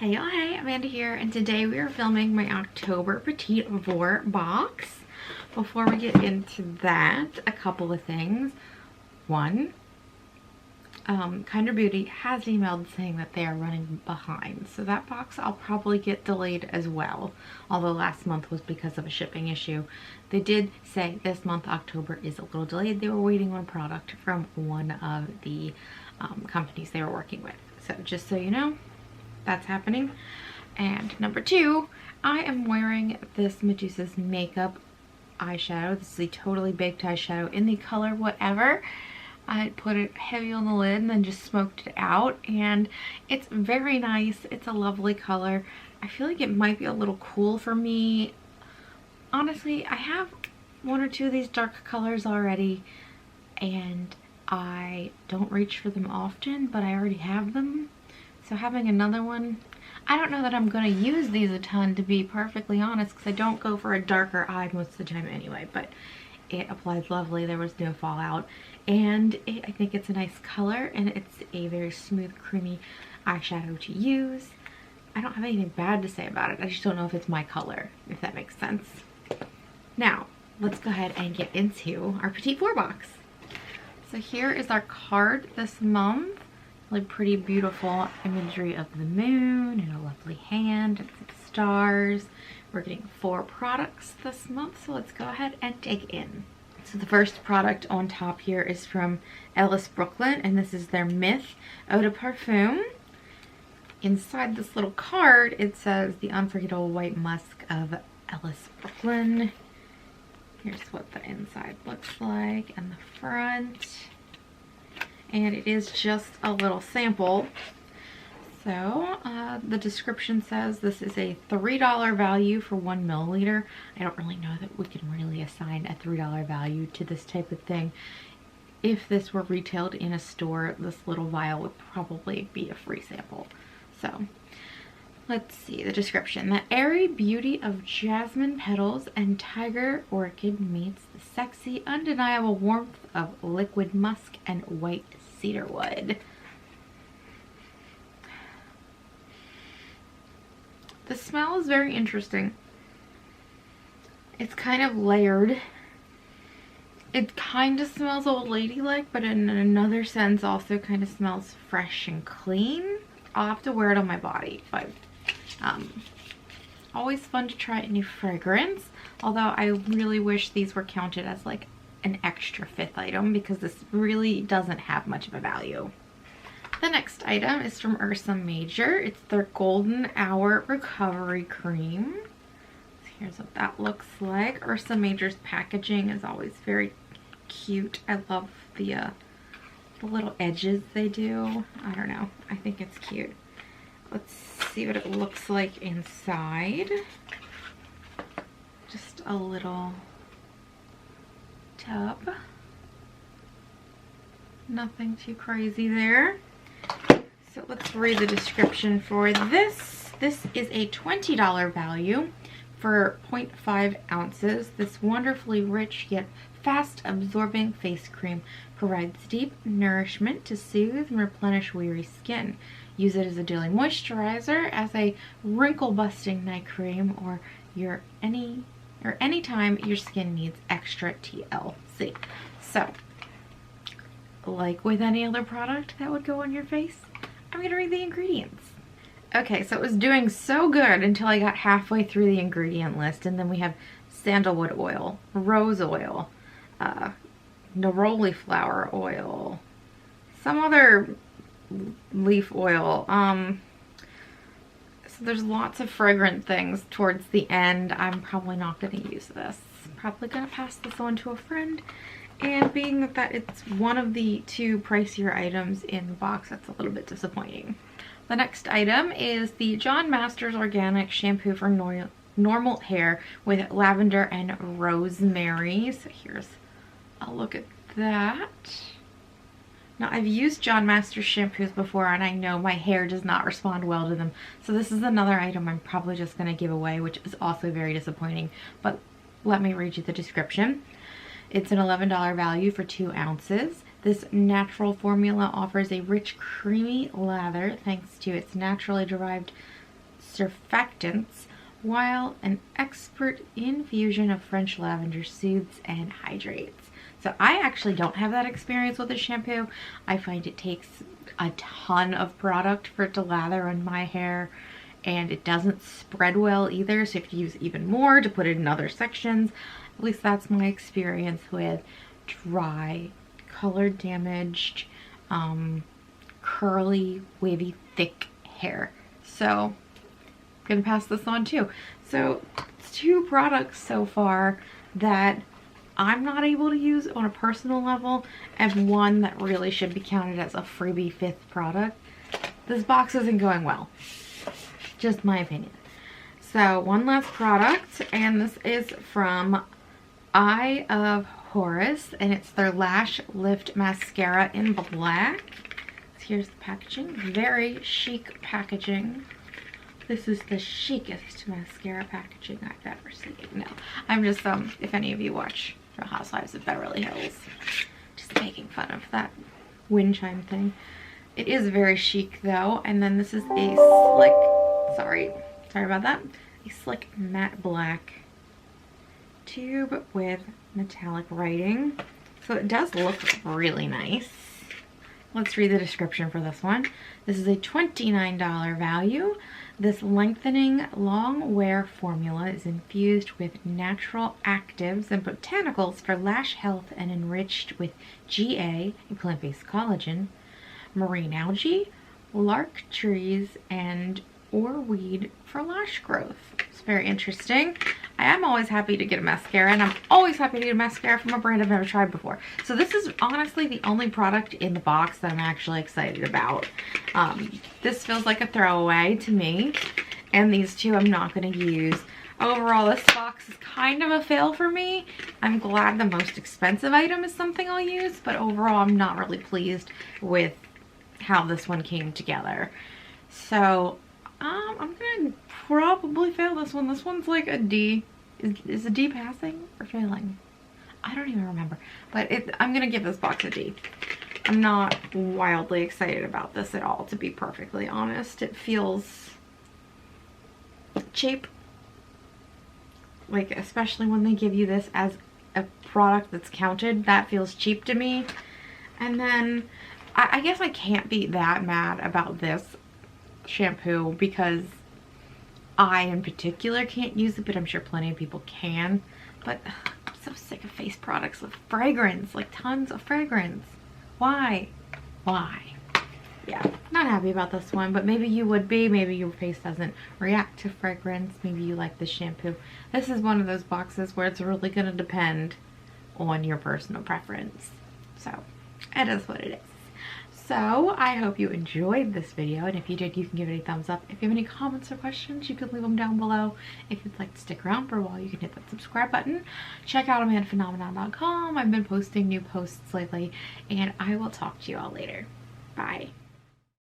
Hey y'all, hey, Amanda here, and today we are filming my October Petit Vour box. Before we get into that, a couple of things. One, Kinder Beauty has emailed saying that they are running behind, so that box I'll probably get delayed as well, although last month was because of a shipping issue. They did say this month, October, is a little delayed. They were waiting on product from one of the companies they were working with. So just so you know, that's happening. And number two, I am wearing this Medusa's Makeup eyeshadow. This is a totally baked eyeshadow in the color whatever. I put it heavy on the lid and then just smoked it out, and it's very nice. It's a lovely color. I feel like it might be a little cool for me. Honestly, I have one or two of these dark colors already, and I don't reach for them often, but I already have them. So having another one, I don't know that I'm going to use these a ton, to be perfectly honest, because I don't go for a darker eye most of the time anyway, but it applies lovely. There was no fallout, and I think it's a nice color, and it's a very smooth, creamy eyeshadow to use. I don't have anything bad to say about it. I just don't know if it's my color, if that makes sense. Now, let's go ahead and get into our Petit Vour box. So here is our card this month. Really pretty, beautiful imagery of the moon and a lovely hand and some stars. We're getting 4 products this month, so let's go ahead and dig in. So the first product on top here is from Ellis Brooklyn, and this is their Myth Eau de Parfum. Inside this little card, it says the unforgettable white musk of Ellis Brooklyn. Here's what the inside looks like and the front. And it is just a little sample. So the description says this is a $3 value for 1 milliliter. I don't really know that we can really assign a $3 value to this type of thing. If this were retailed in a store, this little vial would probably be a free sample. So let's see the description. The airy beauty of jasmine petals and tiger orchid meets the sexy, undeniable warmth of liquid musk and white cedarwood. The smell is very interesting. It's kind of layered. It kind of smells old lady-like, but in another sense also kind of smells fresh and clean. I'll have to wear it on my body, but always fun to try a new fragrance, although I really wish these were counted as like an extra 5th item, because this really doesn't have much of a value. The next item is from Ursa Major. It's their Golden Hour Recovery Cream. So here's what that looks like. Ursa Major's packaging is always very cute. I love the little edges they do. I don't know. I think it's cute. Let's see what it looks like inside. Just a little tub. Nothing too crazy there. So let's read the description for this. This is a $20 value for 0.5 ounces. This wonderfully rich yet fast absorbing face cream provides deep nourishment to soothe and replenish weary skin. Use it as a daily moisturizer, as a wrinkle busting night cream, or anytime your skin needs extra TLC. So, like with any other product that would go on your face, I'm gonna read the ingredients. Okay, so it was doing so good until I got halfway through the ingredient list, and then we have sandalwood oil, rose oil, neroli flower oil, some other leaf oil. So there's lots of fragrant things towards the end. I'm probably not going to use this. Probably going to pass this on to a friend. And being that it's one of the 2 pricier items in the box, that's a little bit disappointing. The next item is the John Masters Organic Shampoo for Normal Hair with lavender and rosemary. So here's a look at that. Now, I've used John Masters shampoos before, and I know my hair does not respond well to them. So this is another item I'm probably just going to give away, which is also very disappointing. But let me read you the description. It's an $11 value for 2 ounces. This natural formula offers a rich, creamy lather thanks to its naturally derived surfactants, while an expert infusion of French lavender soothes and hydrates. So I actually don't have that experience with the shampoo. I find it takes a ton of product for it to lather on my hair, and it doesn't spread well either, so you have to use even more to put it in other sections. At least that's my experience with dry, color damaged, curly, wavy, thick hair. So I'm gonna pass this on too. So it's 2 products so far that I'm not able to use on a personal level, and 1 that really should be counted as a freebie 5th product. This box isn't going well. Just my opinion. So 1 last product, and this is from Eye of Horus, and it's their Lash Lift Mascara in black. So here's the packaging. Very chic packaging. This is the chicest mascara packaging I've ever seen. No, I'm just, if any of you watch Real Housewives of Beverly Hills, just making fun of that wind chime thing. It is very chic though, and then this is a slick, sorry about that, a slick matte black tube with metallic writing. So it does look really nice. Let's read the description for this one. This is a $29 value. This lengthening long wear formula is infused with natural actives and botanicals for lash health and enriched with GA, a plant-based collagen, marine algae, lark trees, and oarweed for lash growth. It's very interesting. I am always happy to get a mascara, and I'm always happy to get a mascara from a brand I've never tried before. So this is honestly the only product in the box that I'm actually excited about. This feels like a throwaway to me, and these 2 I'm not going to use. Overall, this box is kind of a fail for me. I'm glad the most expensive item is something I'll use, but overall I'm not really pleased with how this one came together. So I'm gonna probably fail this one. This one's like a D. Is a D passing or failing? I don't even remember. But I'm gonna give this box a D. I'm not wildly excited about this at all, to be perfectly honest. It feels cheap. Like, especially when they give you this as a product that's counted, that feels cheap to me. And then I guess I can't be that mad about this shampoo because I in particular can't use it, but I'm sure plenty of people can. But I'm so sick of face products with fragrance, like tons of fragrance. Why? Yeah, not happy about this one, but maybe you would be. Maybe your face doesn't react to fragrance. Maybe you like the shampoo. This is one of those boxes where it's really going to depend on your personal preference. So it is what it is. So I hope you enjoyed this video, and if you did, you can give it a thumbs up. If you have any comments or questions, you can leave them down below. If you'd like to stick around for a while, you can hit that subscribe button. Check out Amandaphenomenon.com. I've been posting new posts lately, and I will talk to you all later. Bye.